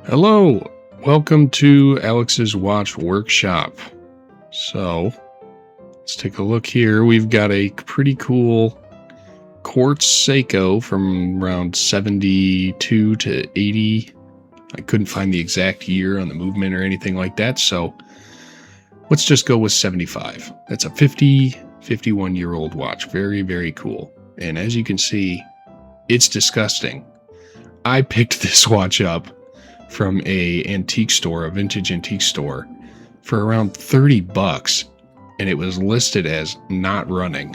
Hello, welcome to Alex's Watch Workshop. So, let's take a look here. We've got a pretty cool quartz Seiko from around 72 to 80. I couldn't find the exact year on the movement or anything like that, so let's just go with 75. That's a 51-year-old watch. Very, very cool. And as you can see, it's disgusting. I picked this watch up from a vintage antique store for around 30 bucks, and it was listed as not running.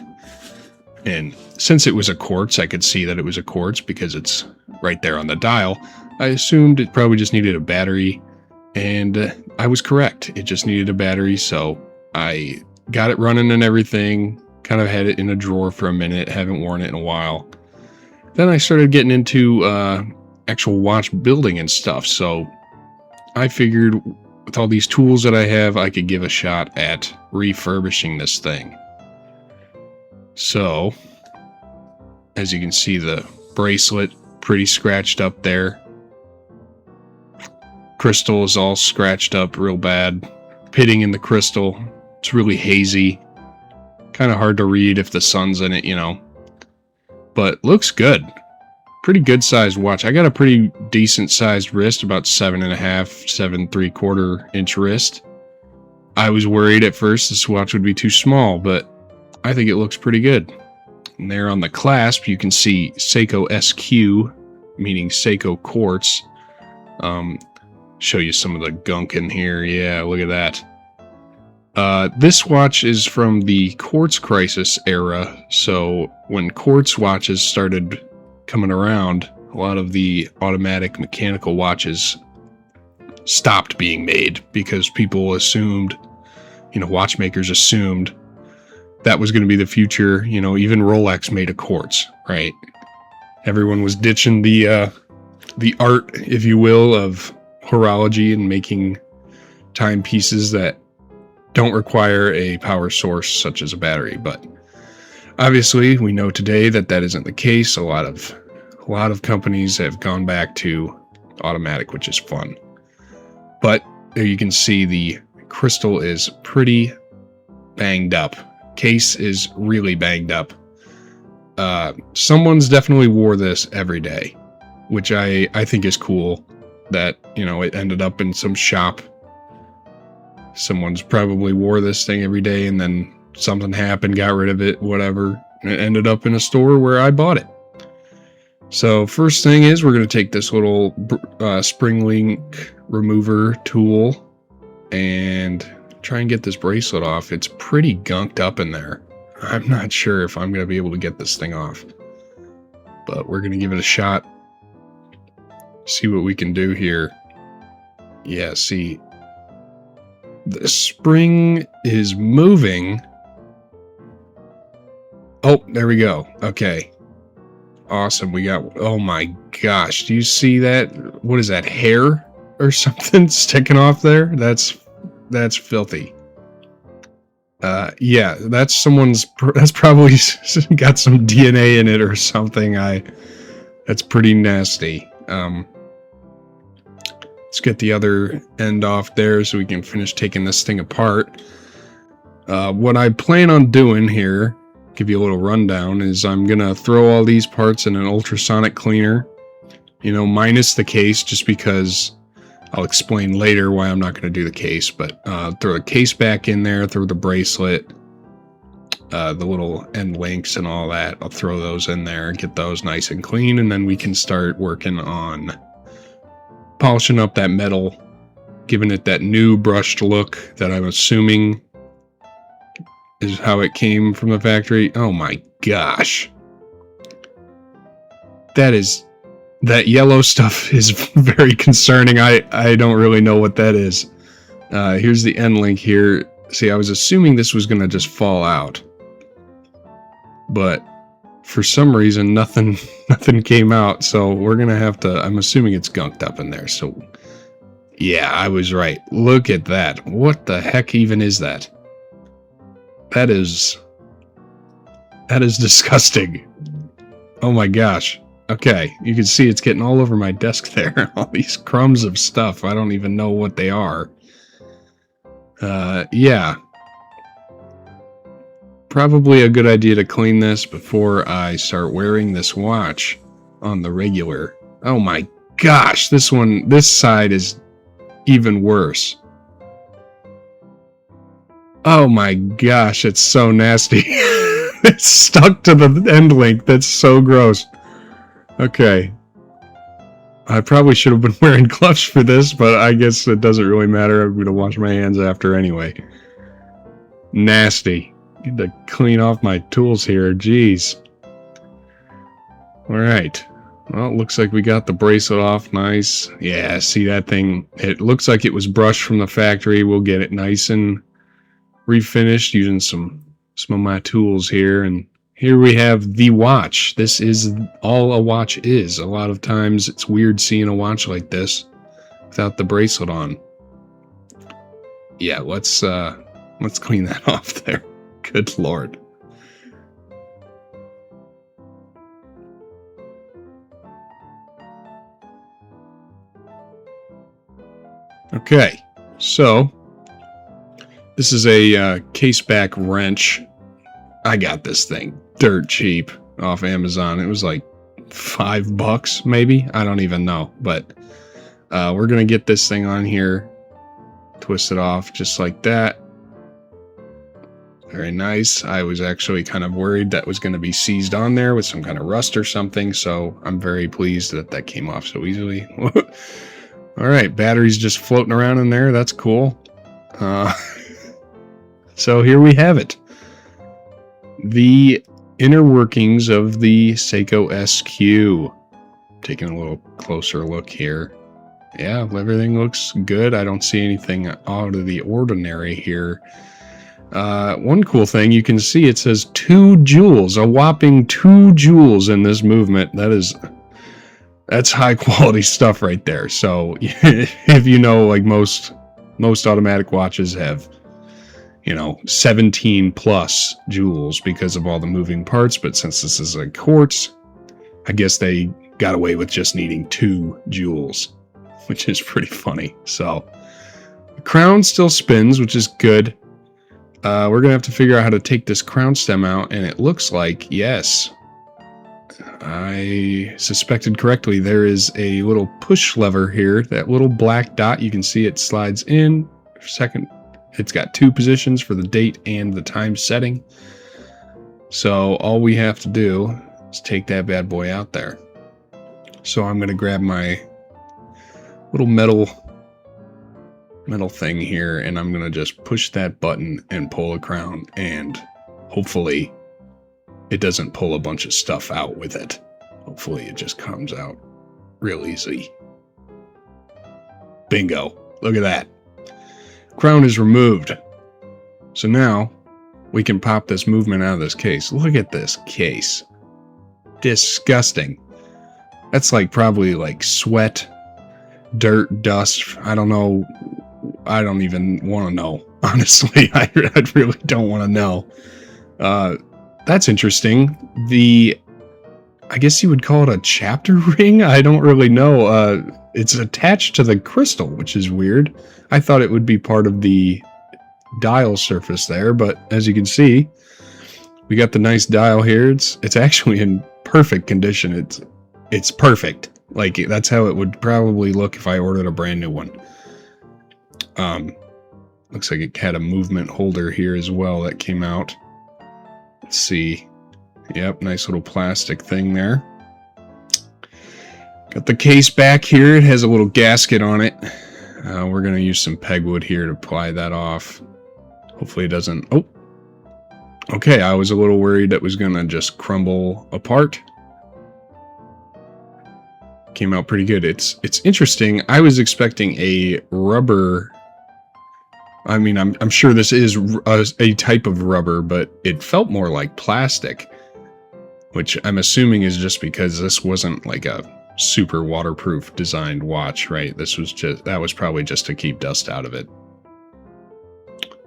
And since it was a quartz, I could see that it was a quartz because it's right there on the dial. I assumed it probably just needed a battery, and I was correct. It just needed a battery, so I got it running and everything, kind of had it in a drawer for a minute, haven't worn it in a while. Then I started getting into actual watch building and stuff, so I figured with all these tools that I have, I could give a shot at refurbishing this thing. So, as you can see, the bracelet pretty scratched up there. Crystal is all scratched up real bad. Pitting in the crystal, it's really hazy. Kind of hard to read if the sun's in it, you know. But looks good. Pretty good sized watch. I got a pretty decent sized wrist, about 7.5, 7.75 inch wrist. I was worried at first this watch would be too small, but I think it looks pretty good. And there on the clasp, you can see Seiko SQ, meaning Seiko quartz. Show you some of the gunk in here. Yeah, look at that. This watch is from the quartz crisis era. So when quartz watches started coming around, a lot of the automatic mechanical watches stopped being made because people assumed, watchmakers assumed that was going to be the future. Even Rolex made a quartz, right? Everyone was ditching the art, if you will, of horology and making timepieces that don't require a power source such as a battery. But obviously, we know today that that isn't the case. A lot of companies have gone back to automatic, which is fun. But there you can see the crystal is pretty banged up. Case is really banged up. Someone's definitely wore this every day, which I think is cool that, it ended up in some shop. Someone's probably wore this thing every day and then something happened, got rid of it, whatever. And it ended up in a store where I bought it. So first thing is we're going to take this little spring link remover tool and try and get this bracelet off. It's pretty gunked up in there. I'm not sure if I'm going to be able to get this thing off, but we're going to give it a shot. See what we can do here. Yeah, see, the spring is moving. Oh, there we go. Okay. Awesome. We got, oh my gosh. Do you see that? What is that, hair or something sticking off there? That's filthy. Yeah, that's probably got some DNA in it or something. That's pretty nasty. Let's get the other end off there so we can finish taking this thing apart. What I plan on doing here, give you a little rundown, is I'm gonna throw all these parts in an ultrasonic cleaner, minus the case, just because I'll explain later why I'm not going to do the case. But throw the case back in there, throw the bracelet, the little end links and all that. I'll throw those in there, get those nice and clean, and then we can start working on polishing up that metal, giving it that new brushed look that I'm assuming is how it came from the factory. Oh my gosh. That yellow stuff is very concerning. I don't really know what that is. Here's the end link here. See, I was assuming this was going to just fall out, but for some reason, nothing came out. So we're going to have to, I'm assuming it's gunked up in there. So yeah, I was right. Look at that. What the heck even is that? That is disgusting. Oh my gosh. Okay, you can see it's getting all over my desk there. All these crumbs of stuff. I don't even know what they are. Yeah. Probably a good idea to clean this before I start wearing this watch on the regular. Oh my gosh, this side is even worse. Oh my gosh, it's so nasty. It's stuck to the end link. That's so gross. Okay. I probably should have been wearing gloves for this, but I guess it doesn't really matter. I'm going to wash my hands after anyway. Nasty. Need to clean off my tools here. Jeez. Alright. Well, it looks like we got the bracelet off. Nice. Yeah, see that thing? It looks like it was brushed from the factory. We'll get it nice and refinished using some of my tools here. And here we have the watch. This is all a watch is. A lot of times it's weird seeing a watch like this without the bracelet on. Yeah, let's clean that off there. Good Lord. Okay, so this is a case back wrench. I got this thing dirt cheap off Amazon. It was like $5 maybe. I don't even know, but we're gonna get this thing on here, twist it off just like that. Very nice. I was actually kind of worried that was going to be seized on there with some kind of rust or something, so I'm very pleased that that came off so easily. Alright, batteries just floating around in there. That's cool. So here we have it. The inner workings of the Seiko SQ. Taking a little closer look here. Yeah, everything looks good. I don't see anything out of the ordinary here. One cool thing, you can see it says 2 jewels, a whopping 2 jewels in this movement. That's high quality stuff right there. So if you know, like most automatic watches have, 17 plus jewels because of all the moving parts, but since this is a quartz, I guess they got away with just needing 2 jewels, which is pretty funny. So the crown still spins, which is good. We're gonna have to figure out how to take this crown stem out, and it looks like, yes, I suspected correctly. There is a little push lever here, that little black dot. You can see it slides in. Second, it's got 2 positions for the date and the time setting. So all we have to do is take that bad boy out there. So I'm gonna grab my little metal thing here, and I'm gonna just push that button and pull a crown, and hopefully it doesn't pull a bunch of stuff out with it. Hopefully it just comes out real easy. Bingo. Look at that. Crown is removed. So now we can pop this movement out of this case. Look at this case. Disgusting. That's like probably like sweat, dirt, dust. I don't know. I don't even want to know. Honestly, I really don't want to know. That's interesting. I guess you would call it a chapter ring? I don't really know. It's attached to the crystal, which is weird. I thought it would be part of the dial surface there, but as you can see, we got the nice dial here. It's actually in perfect condition. It's perfect. Like, that's how it would probably look if I ordered a brand new one. Looks like it had a movement holder here as well that came out. Let's see. Yep, nice little plastic thing there. Got the case back here. It has a little gasket on it. We're going to use some pegwood here to pry that off. Hopefully it doesn't... Oh! Okay, I was a little worried it was going to just crumble apart. Came out pretty good. It's interesting. I was expecting a rubber... I mean, I'm sure this is a type of rubber, but it felt more like plastic. Which I'm assuming is just because this wasn't like a super waterproof designed watch, right? That was probably just to keep dust out of it.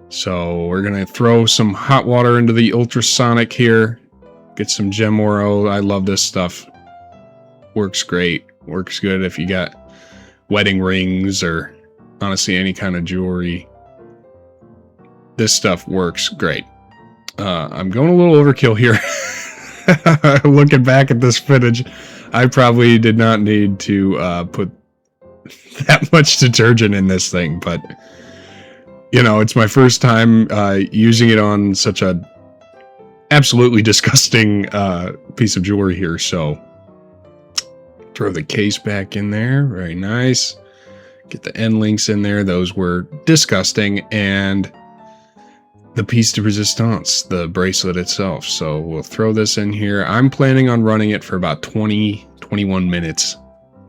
So we're gonna throw some hot water into the ultrasonic here. Get some gem oro. I love this stuff. works great. Works good if you got wedding rings or honestly any kind of jewelry. This stuff works great. I'm going a little overkill here. Looking back at this footage, I probably did not need to put that much detergent in this thing, but you know, it's my first time using it on such a absolutely disgusting piece of jewelry here, so throw the case back in there. Very nice. Get the end links in there. Those were disgusting. And the piece de resistance, the bracelet itself. So we'll throw this in here. I'm planning on running it for about 21 minutes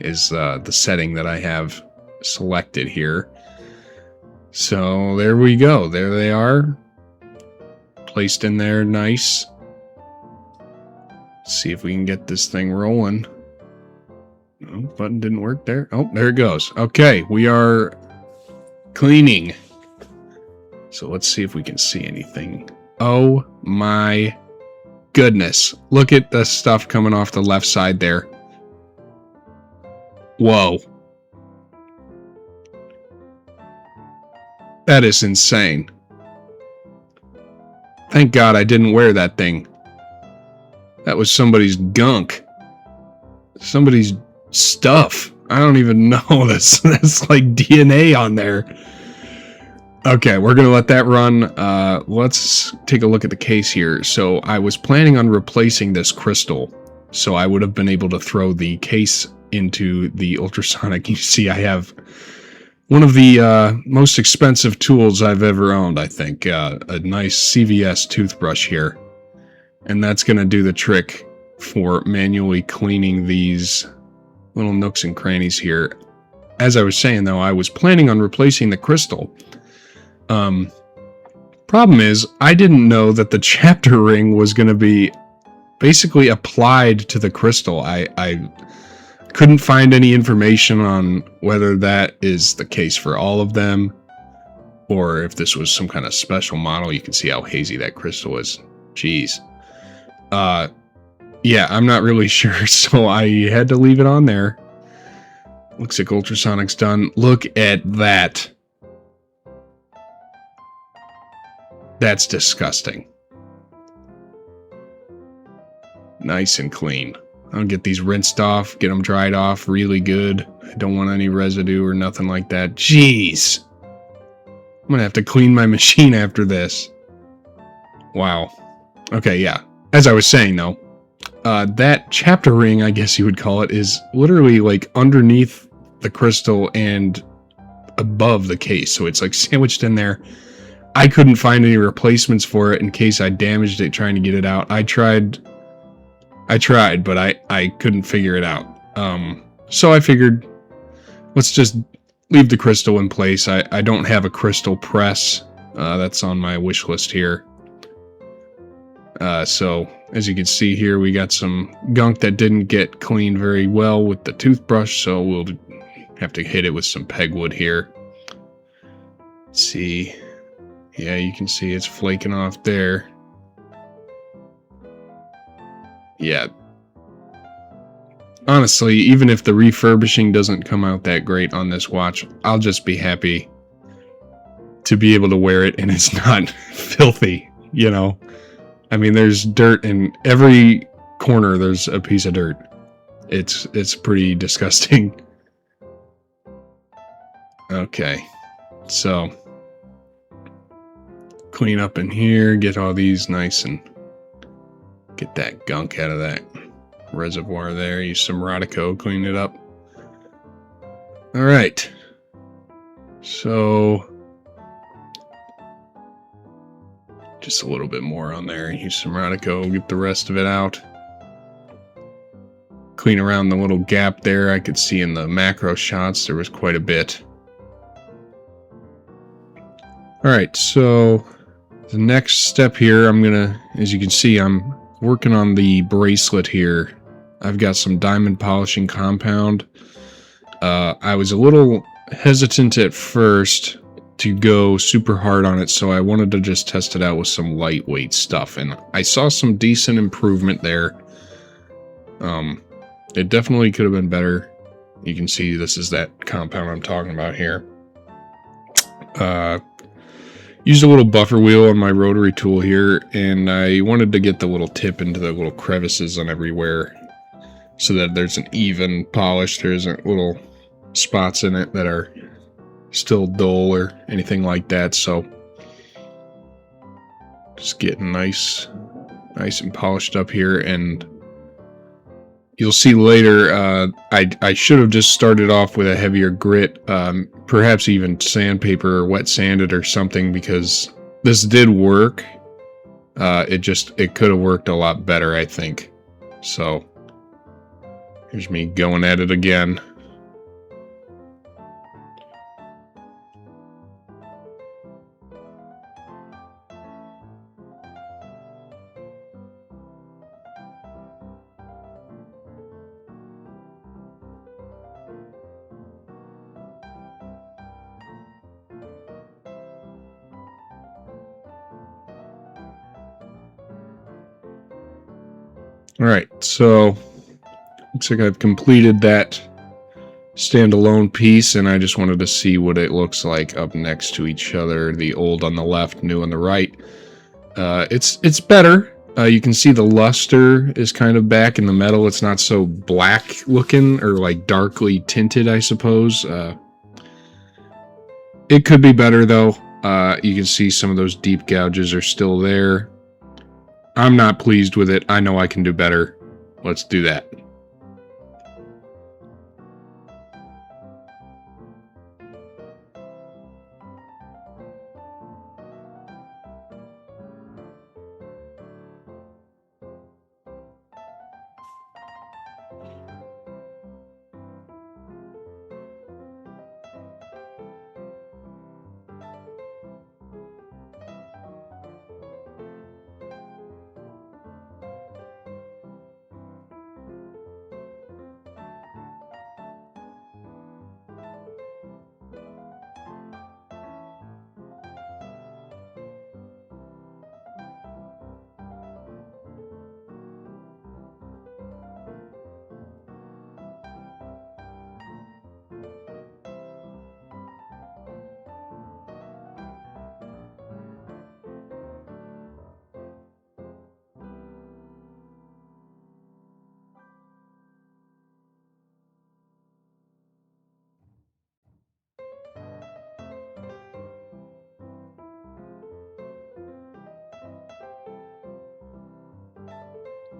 is the setting that I have selected here. So there we go. There they are. Placed in there nice. See if we can get this thing rolling. Oh, button didn't work there. Oh, there it goes. Okay, we are cleaning. So let's see if we can see anything. Oh my goodness. Look at the stuff coming off the left side there. Whoa. That is insane. Thank God I didn't wear that thing. That was somebody's gunk. Somebody's stuff. I don't even know this. That's like DNA on there. Okay, we're gonna let that run. Let's take a look at the case here. So I was planning on replacing this crystal, so I would have been able to throw the case into the ultrasonic. You see, I have one of the most expensive tools I've ever owned, I think. A nice CVS toothbrush here. And that's gonna do the trick for manually cleaning these little nooks and crannies here. As I was saying, though, I was planning on replacing the crystal. Problem is, I didn't know that the chapter ring was going to be basically applied to the crystal. I couldn't find any information on whether that is the case for all of them, or if this was some kind of special model. You can see how hazy that crystal is. Jeez. Yeah, I'm not really sure, so I had to leave it on there. Looks like ultrasonic's done. Look at that. That's disgusting. Nice and clean. I'll get these rinsed off, get them dried off really good. I don't want any residue or nothing like that. Jeez. I'm gonna have to clean my machine after this. Wow. Okay, yeah. As I was saying, though, that chapter ring, I guess you would call it, is literally like underneath the crystal and above the case. So it's like sandwiched in there. I couldn't find any replacements for it in case I damaged it trying to get it out. I tried, but I couldn't figure it out. So I figured, let's just leave the crystal in place. I don't have a crystal press. That's on my wish list here. So as you can see here, we got some gunk that didn't get cleaned very well with the toothbrush, so we'll have to hit it with some pegwood here. Let's see. Yeah, you can see it's flaking off there. Yeah. Honestly, even if the refurbishing doesn't come out that great on this watch, I'll just be happy to be able to wear it and it's not filthy, you know? I mean, there's dirt in every corner. There's a piece of dirt. It's pretty disgusting. Okay, so clean up in here, get all these nice and get that gunk out of that reservoir there. Use some Rodico, clean it up. All right, so just a little bit more on there. Use some Rodico, get the rest of it out. Clean around the little gap there. I could see in the macro shots there was quite a bit. Alright, so the next step here, I'm gonna, as you can see, I'm working on the bracelet here. I've got some diamond polishing compound. I was a little hesitant at first to go super hard on it, so I wanted to just test it out with some lightweight stuff, and I saw some decent improvement there. It definitely could have been better. You can see this is that compound I'm talking about here. Used a little buffer wheel on my rotary tool here, and I wanted to get the little tip into the little crevices on everywhere so that there's an even polish. There isn't little spots in it that are still dull or anything like that. So just getting nice and polished up here, and you'll see later, I should have just started off with a heavier grit, perhaps even sandpaper or wet sanded or something, because this did work. It could have worked a lot better, I think. So here's me going at it again. Alright, so looks like I've completed that standalone piece, and I just wanted to see what it looks like up next to each other. The old on the left, new on the right. It's better. You can see the luster is kind of back in the metal. It's not so black looking or like darkly tinted, I suppose. It could be better though. You can see some of those deep gouges are still there. I'm not pleased with it. I know I can do better. Let's do that.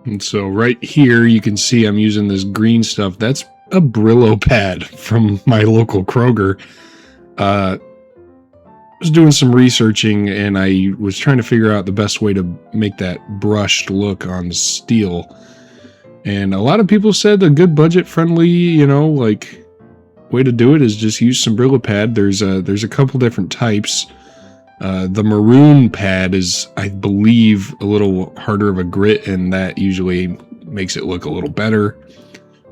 And so right here, you can see I'm using this green stuff. That's a Brillo pad from my local Kroger. I was doing some researching, and I was trying to figure out the best way to make that brushed look on steel. And a lot of people said a good budget-friendly, like way to do it is just use some Brillo pad. There's a couple different types. The maroon pad is, I believe, a little harder of a grit, and that usually makes it look a little better.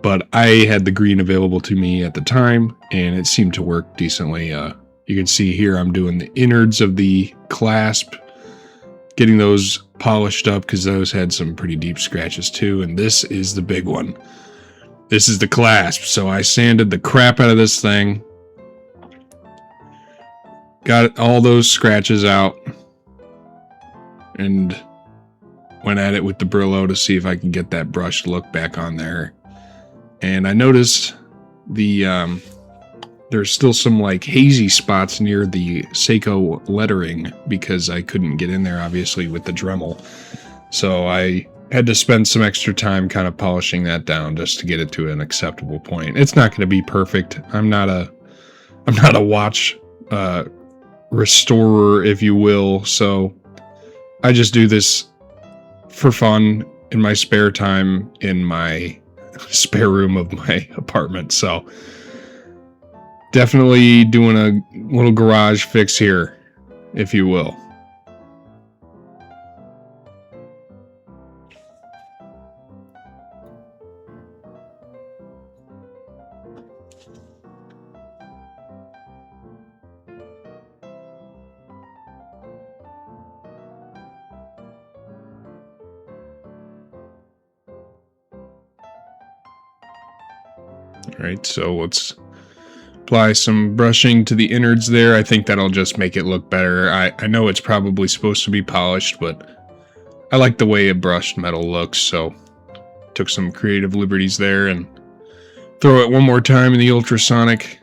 But I had the green available to me at the time, and it seemed to work decently. You can see here I'm doing the innards of the clasp, getting those polished up because those had some pretty deep scratches too, and this is the big one. This is the clasp, so I sanded the crap out of this thing. Got all those scratches out and went at it with the Brillo to see if I can get that brushed look back on there. And I noticed there's still some like hazy spots near the Seiko lettering because I couldn't get in there obviously with the Dremel. So I had to spend some extra time kind of polishing that down just to get it to an acceptable point. It's not going to be perfect. I'm not a watch restorer, if you will, so I just do this for fun in my spare time in my spare room of my apartment. So definitely doing a little garage fix here, if you will. All right, so let's apply some brushing to the innards there. I think that'll just make it look better. I know it's probably supposed to be polished, but I like the way a brushed metal looks, so took some creative liberties there and throw it one more time in the ultrasonic.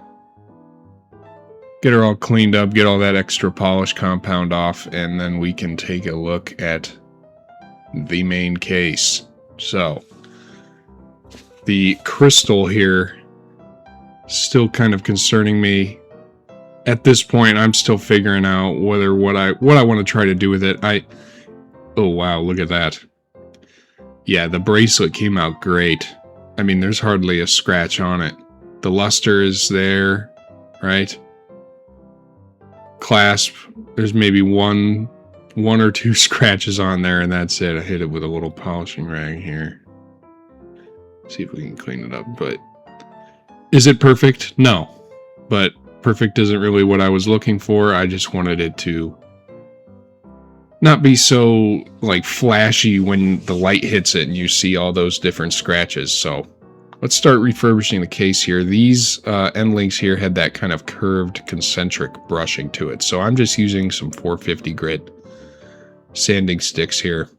Get her all cleaned up, get all that extra polish compound off, and then we can take a look at the main case. So, the crystal here, still kind of concerning me. At this point, I'm still figuring out whether what I want to try to do with it. Oh wow, look at that. Yeah, the bracelet came out great. I mean, there's hardly a scratch on it. The luster is there, right? Clasp, there's maybe one or two scratches on there, and that's it. I hit it with a little polishing rag here. See if we can clean it up, but is it perfect? No. But perfect isn't really what I was looking for. I just wanted it to not be so like flashy when the light hits it and you see all those different scratches. So let's start refurbishing the case here. These end links here had that kind of curved concentric brushing to it. So I'm just using some 450 grit sanding sticks here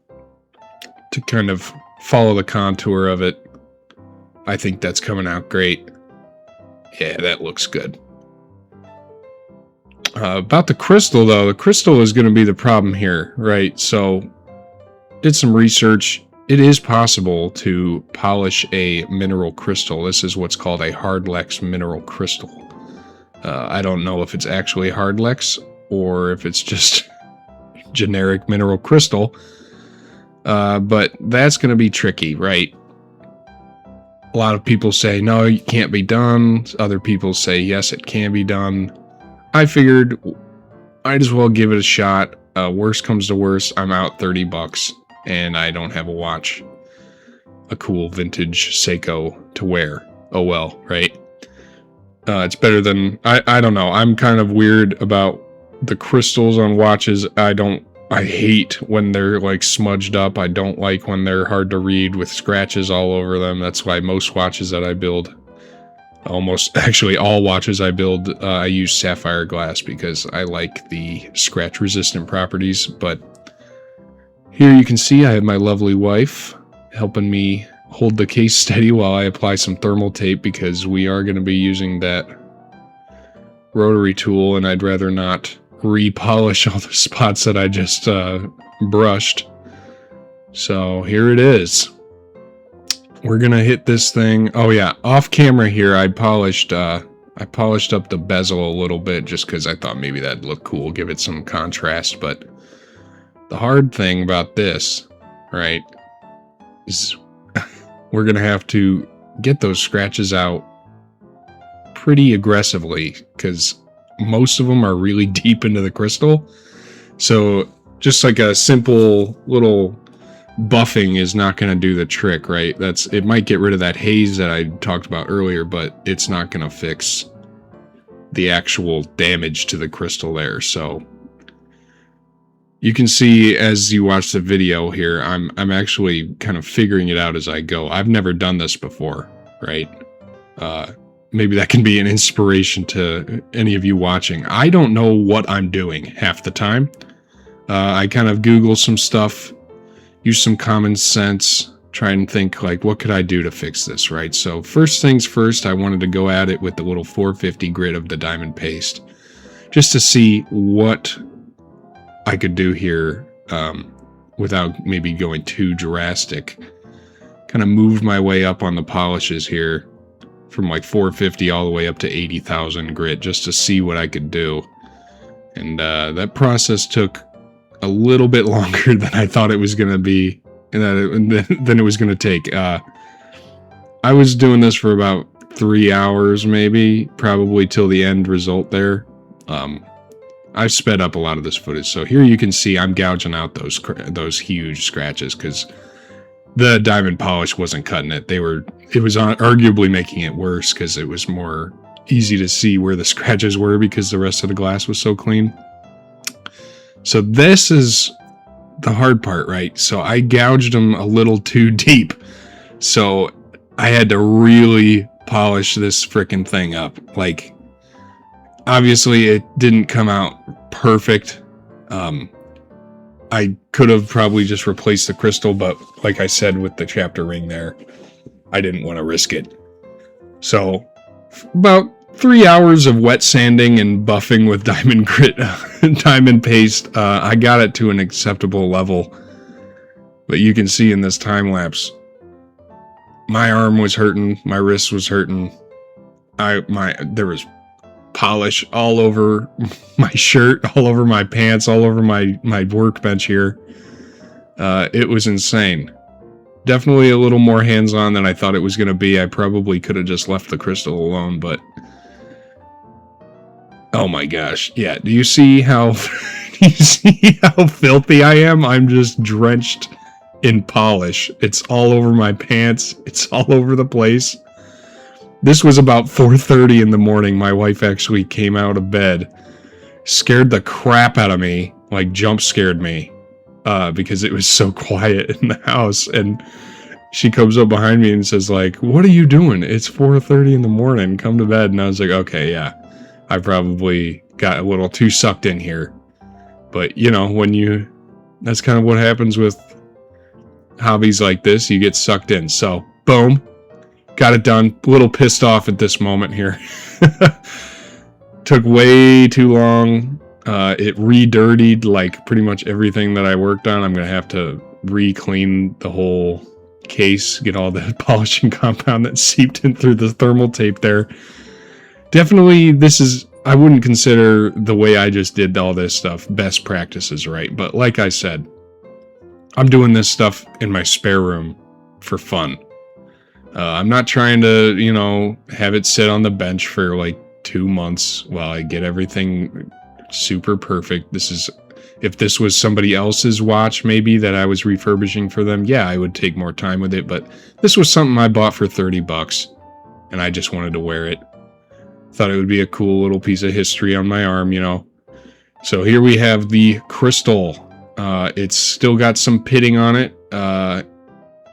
to kind of follow the contour of it. I think that's coming out great. Yeah, that looks good. About the crystal, though, the crystal is going to be the problem here, right? So, did some research. It is possible to polish a mineral crystal. This is what's called a hardlex mineral crystal. I don't know if it's actually hardlex or if it's just generic mineral crystal, but that's going to be tricky, right? A lot of people say, no, it can't be done. Other people say, yes, it can be done. I figured I'd as well give it a shot. Worst comes to worst, I'm out $30 and I don't have a watch. A cool vintage Seiko to wear. Oh well, right? It's better than... I don't know. I'm kind of weird about the crystals on watches. I hate when they're like smudged up. I don't like when they're hard to read with scratches all over them. That's why most watches that I build, almost actually all watches I build, I use sapphire glass because I like the scratch resistant properties. But here you can see I have my lovely wife helping me hold the case steady while I apply some thermal tape because we are going to be using that rotary tool and I'd rather not repolish all the spots that I just brushed. So here it is. We're gonna hit this thing. Oh yeah, off camera here I polished up the bezel a little bit just because I thought maybe that'd look cool, give it some contrast. But the hard thing about this, right, is we're gonna have to get those scratches out pretty aggressively because most of them are really deep into the crystal. So just like a simple little buffing is not going to do the trick, right? It might get rid of that haze that I talked about earlier, but it's not going to fix the actual damage to the crystal there. So you can see as you watch the video here, I'm actually kind of figuring it out as I go. I've never done this before, right? Maybe that can be an inspiration to any of you watching. I don't know what I'm doing half the time. I kind of Google some stuff, use some common sense, try and think like, what could I do to fix this, right? So first things first, I wanted to go at it with the little 450 grit of the diamond paste, just to see what I could do here without maybe going too drastic. Kind of moved my way up on the polishes here from like 450 all the way up to 80,000 grit just to see what I could do. And that process took a little bit longer than I thought it was going to be, and than it was going to take. I was doing this for about 3 hours, maybe, probably till the end result there. I've sped up a lot of this footage, so here you can see I'm gouging out those huge scratches because the diamond polish wasn't cutting it. It was arguably making it worse because it was more easy to see where the scratches were because the rest of the glass was so clean. So this is the hard part, right? So I gouged them a little too deep. So I had to really polish this freaking thing up. Like, obviously it didn't come out perfect. I could have probably just replaced the crystal, but like I said with the chapter ring there, I didn't want to risk it. So about 3 hours of wet sanding and buffing with diamond grit, diamond paste, I got it to an acceptable level. But you can see in this time lapse, my arm was hurting, my wrist was hurting. There was polish all over my shirt, all over my pants, all over my workbench here. It was insane. Definitely a little more hands-on than I thought it was going to be. I probably could have just left the crystal alone, but oh my gosh. Yeah, do you see how filthy I am? I'm just drenched in polish. It's all over my pants. It's all over the place. This was about 4:30 in the morning. My wife actually came out of bed, scared the crap out of me, like jump scared me, because it was so quiet in the house. And she comes up behind me and says, like, "What are you doing? It's 4:30 in the morning. Come to bed." And I was like, okay, yeah, I probably got a little too sucked in here. But, you know, that's kind of what happens with hobbies like this. You get sucked in. So, boom. Got it done. A little pissed off at this moment here. Took way too long. It re-dirtied like pretty much everything that I worked on. I'm going to have to re-clean the whole case, get all the polishing compound that seeped in through the thermal tape there. Definitely, I wouldn't consider the way I just did all this stuff best practices, right? But like I said, I'm doing this stuff in my spare room for fun. I'm not trying to, you know, have it sit on the bench for like 2 months while I get everything super perfect. If this was somebody else's watch maybe that I was refurbishing for them, yeah, I would take more time with it, but this was something I bought for $30 and I just wanted to wear it. Thought it would be a cool little piece of history on my arm, you know. So here we have the crystal. It's still got some pitting on it.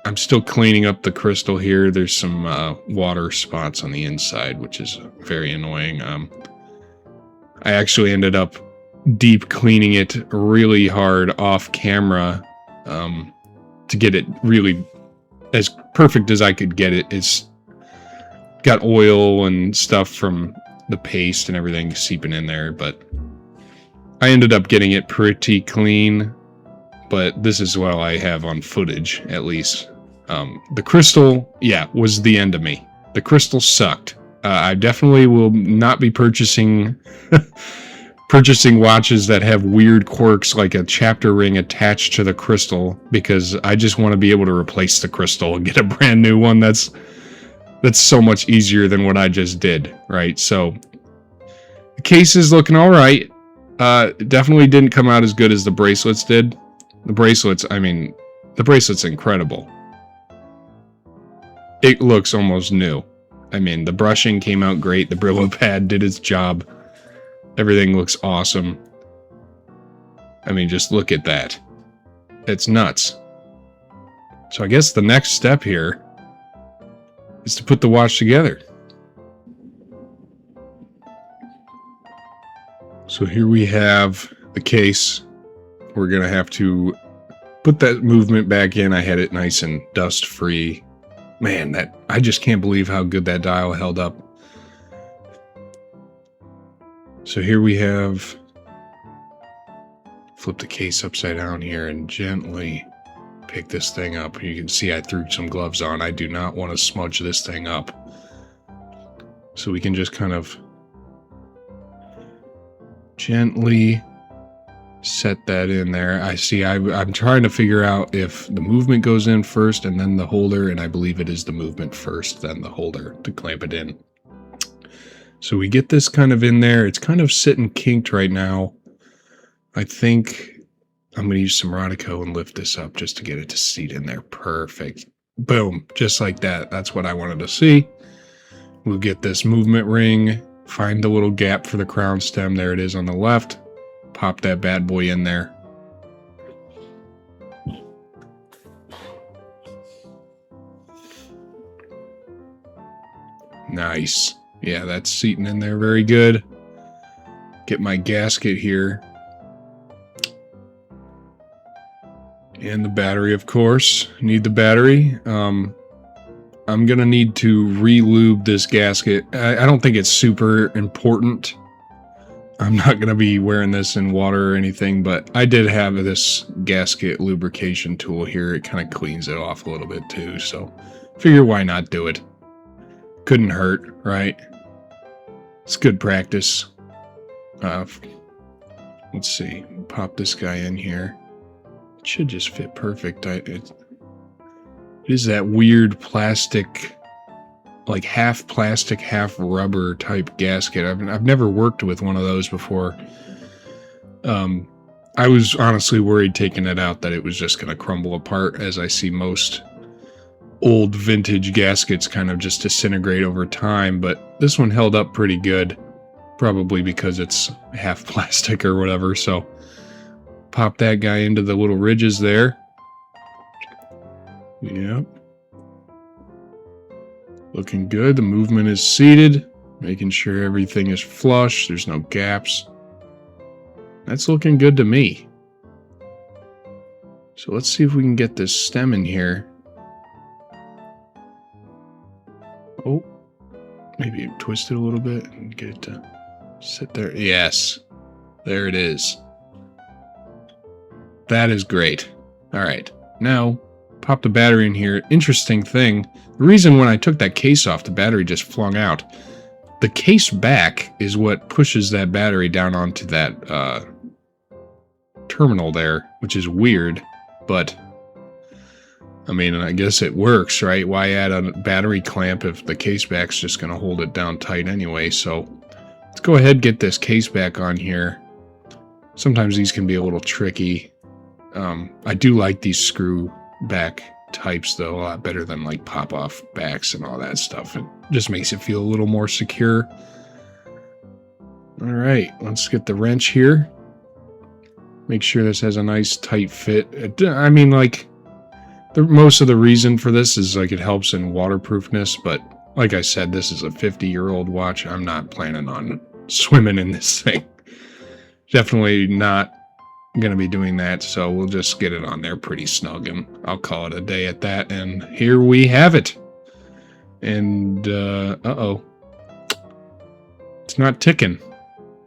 I'm still cleaning up the crystal here. There's some water spots on the inside, which is very annoying. I actually ended up deep cleaning it really hard off camera to get it really as perfect as I could get it. It's got oil and stuff from the paste and everything seeping in there, but I ended up getting it pretty clean. But this is what I have on footage, at least. The crystal, yeah, was the end of me. The crystal sucked. I definitely will not be purchasing watches that have weird quirks like a chapter ring attached to the crystal, because I just want to be able to replace the crystal and get a brand new one. That's so much easier than what I just did, right? So the case is looking all right. Definitely didn't come out as good as the bracelets did. The bracelets incredible. It looks almost new. I mean, the brushing came out great. The Brillo pad did its job. Everything looks awesome. I mean, just look at that. It's nuts. So I guess the next step here is to put the watch together. So here we have the case. We're going to have to put that movement back in. I had it nice and dust free. Man, I just can't believe how good that dial held up. So here we have, flip the case upside down here and gently pick this thing up. You can see I threw some gloves on. I do not want to smudge this thing up. So we can just kind of gently set that in there. I see I'm trying to figure out if the movement goes in first and then the holder, and I believe it is the movement first, then the holder to clamp it in. So we get this kind of in there. It's kind of sitting kinked right now. I think I'm going to use some Rodico and lift this up just to get it to seat in there. Perfect. Boom. Just like that. That's what I wanted to see. We'll get this movement ring, find the little gap for the crown stem. There it is on the left. Pop that bad boy in there. Nice. Yeah, that's seating in there very good. Get my gasket here. And the battery, of course. Need the battery. I'm going to need to re-lube this gasket. I don't think it's super important. I'm not going to be wearing this in water or anything, but I did have this gasket lubrication tool here. It kind of cleans it off a little bit too, so figure why not do it. Couldn't hurt, right? It's good practice. Let's see. Pop this guy in here. It should just fit perfect. It is that weird plastic, like half plastic, half rubber type gasket. I've never worked with one of those before. I was honestly worried taking it out that it was just going to crumble apart, as I see most old vintage gaskets kind of just disintegrate over time, but this one held up pretty good, probably because it's half plastic or whatever. So pop that guy into the little ridges there. Yep. Looking good. The movement is seated, making sure everything is flush. There's no gaps. That's looking good to me. So let's see if we can get this stem in here. Oh, maybe twist it a little bit and get it to sit there. Yes, there it is. That is great. All right, now pop the battery in here. Interesting thing, the reason when I took that case off, the battery just flung out. The case back is what pushes that battery down onto that terminal there, which is weird, but I mean, I guess it works, right? Why add a battery clamp if the case back's just going to hold it down tight anyway? So let's go ahead and get this case back on here. Sometimes these can be a little tricky. I do like these screw back types, though, a lot better than like pop-off backs and all that stuff. It just makes it feel a little more secure. All right, let's get the wrench here. Make sure this has a nice tight fit. I mean, like, most of the reason for this is like it helps in waterproofness, but like I said, this is a 50-year-old watch. I'm not planning on swimming in this thing. Definitely not going to be doing that, so we'll just get it on there pretty snug, and I'll call it a day at that. And here we have it. And, uh-oh. It's not ticking.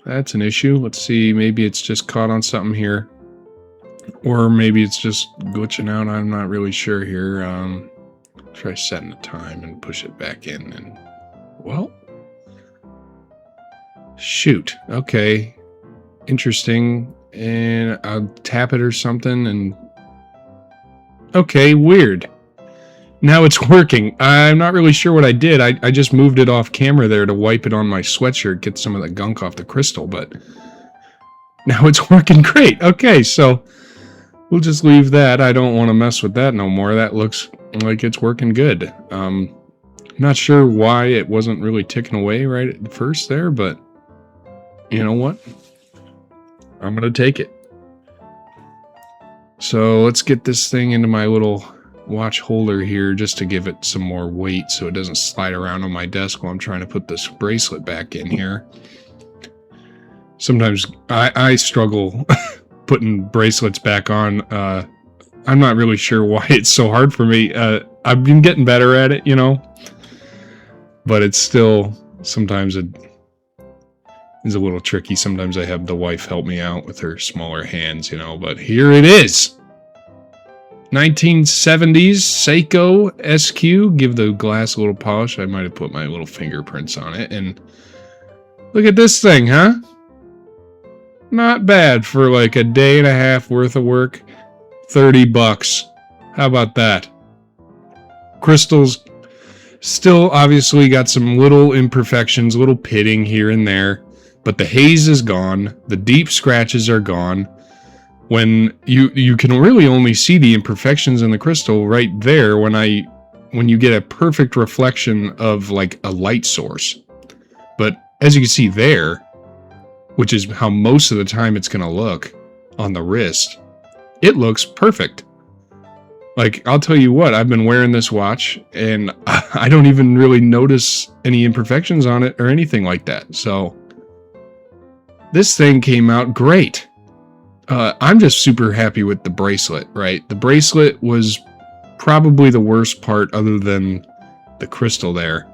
That's an issue. Let's see, maybe it's just caught on something here. Or maybe it's just glitching out. I'm not really sure here. Try setting the time and push it back in. And, well, shoot. Okay. Interesting. And I'll tap it or something. And okay, weird. Now it's working. I'm not really sure what I did. I just moved it off camera there to wipe it on my sweatshirt, get some of the gunk off the crystal, but now it's working great. Okay, so we'll just leave that. I don't want to mess with that no more. That looks like it's working good. Not sure why it wasn't really ticking away right at first there, but you know what? I'm going to take it. So let's get this thing into my little watch holder here just to give it some more weight so it doesn't slide around on my desk while I'm trying to put this bracelet back in here. Sometimes I struggle putting bracelets back on. I'm not really sure why it's so hard for me. I've been getting better at it, you know, but it's still, sometimes it is a little tricky. Sometimes I have the wife help me out with her smaller hands, you know, but here it is. 1970s Seiko SQ. Give the glass a little polish. I might have put my little fingerprints on it. And look at this thing, huh? Not bad for like a day and a half worth of work. $30. How about that? Crystals still obviously got some little imperfections, little pitting here and there, but the haze is gone. The deep scratches are gone. When you can really only see the imperfections in the crystal right there when you get a perfect reflection of like a light source. But as you can see there, which is how most of the time it's going to look on the wrist, it looks perfect. Like, I'll tell you what, I've been wearing this watch and I don't even really notice any imperfections on it or anything like that. So this thing came out great. I'm just super happy with the bracelet, right? The bracelet was probably the worst part other than the crystal there.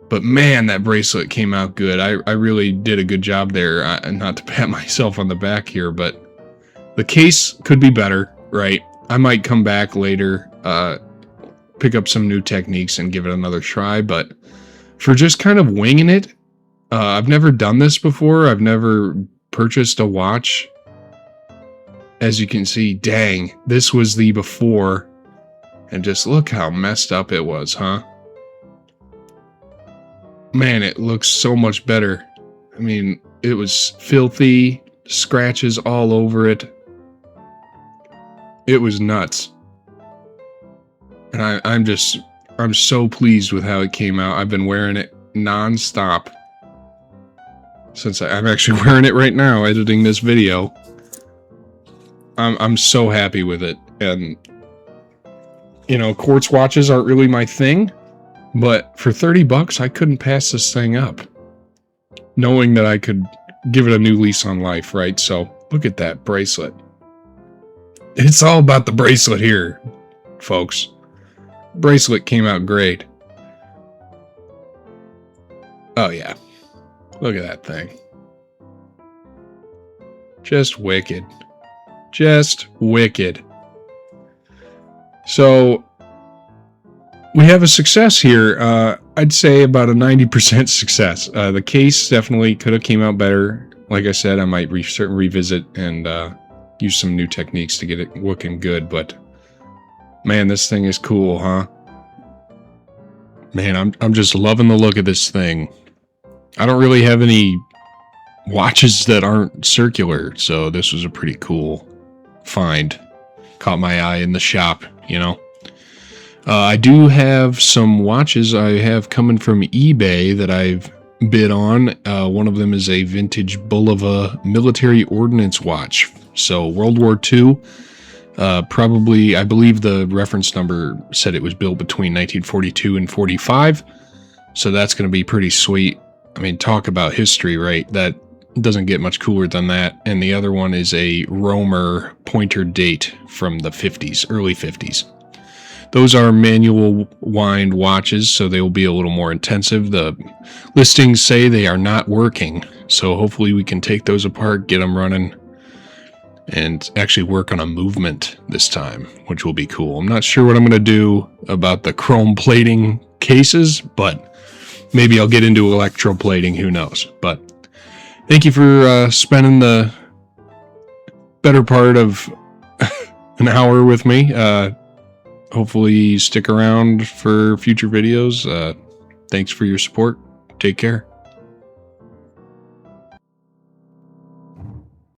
But man, that bracelet came out good. I really did a good job there. Not to pat myself on the back here, but the case could be better, right? I might come back later, pick up some new techniques and give it another try. But for just kind of winging it, I've never done this before. I've never purchased a watch. As you can see, dang, this was the before. And just look how messed up it was, huh? Man, it looks so much better. I mean, it was filthy, scratches all over it. It was nuts. And I'm so pleased with how it came out. I've been wearing it non-stop. Since I'm actually wearing it right now, editing this video. I'm so happy with it. And, you know, quartz watches aren't really my thing. But for 30 bucks, I couldn't pass this thing up. Knowing that I could give it a new lease on life, right? So, look at that bracelet. It's all about the bracelet here, folks. Bracelet came out great. Oh, yeah. Look at that thing. Just wicked. Just wicked. So, we have a success here. I'd say about a 90% success. The case definitely could have came out better. Like I said, I might revisit and use some new techniques to get it looking good. But man, this thing is cool, huh? Man, I'm just loving the look of this thing. I don't really have any watches that aren't circular, so this was a pretty cool find. Caught my eye in the shop, you know. I do have some watches I have coming from eBay that I've bid on. One of them is a vintage Bulova military ordnance watch. So World War II, probably, I believe the reference number said it was built between 1942 and 45. So that's going to be pretty sweet. I mean, talk about history, right? That doesn't get much cooler than that. And the other one is a Romer pointer date from the 50s, early 50s. Those are manual wind watches, so they will be a little more intensive. The listings say they are not working, so hopefully we can take those apart, get them running, and actually work on a movement this time, which will be cool. I'm not sure what I'm going to do about the chrome plating cases, but maybe I'll get into electroplating, who knows. But thank you for spending the better part of an hour with me. Hopefully stick around for future videos. Thanks for your support. Take care.